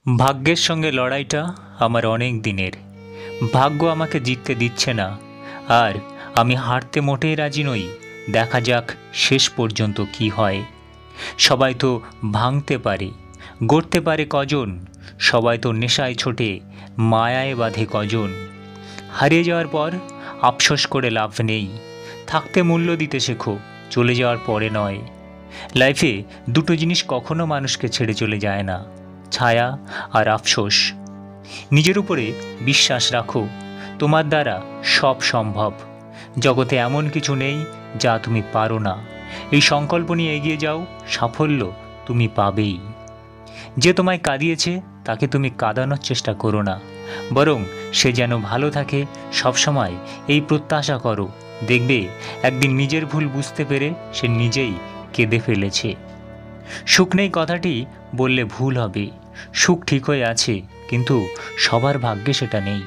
ভাগ্যের সঙ্গে লড়াইটা আমার অনেক দিনের। ভাগ্য আমাকে জিততে দিচ্ছে না, আর আমি হারতে মোটেই রাজি নই। দেখা যাক শেষ পর্যন্ত কি হয়। সবাই তো ভাঙতে পারে, গড়তে পারে কজন। সবাই তো নেশায় ছোটে, মায়ায় বাঁধে কজন। হারিয়ে যাওয়ার পর আফসোস করে লাভ নেই। থাকতে মূল্য দিতে শেখো, চলে যাওয়ার পরে নয়। লাইফে দুটো জিনিস কখনো মানুষকে ছেড়ে চলে যায় না, ছায়া আর আফসোস। নিজের উপরে বিশ্বাস রাখো, তোমার দ্বারা সব সম্ভব। জগতে এমন কিছু নেই যা তুমি পারো না। এই সংকল্প নিয়ে এগিয়ে যাও, সাফল্য তুমি পাবেই। যে তোমায় কাঁদিয়েছে তাকে তুমি কাঁদানোর চেষ্টা করো না, বরং সে যেন ভালো থাকে সবসময় এই প্রত্যাশা করো। দেখবে একদিন নিজের ভুল বুঝতে পেরে সে নিজেই কেঁদে ফেলেছে। সুখ নেই কথাটি বললে ভুল হবে। সুখ ঠিক হয়ে আছে, কিন্তু সবার ভাগ্যে সেটা নেই।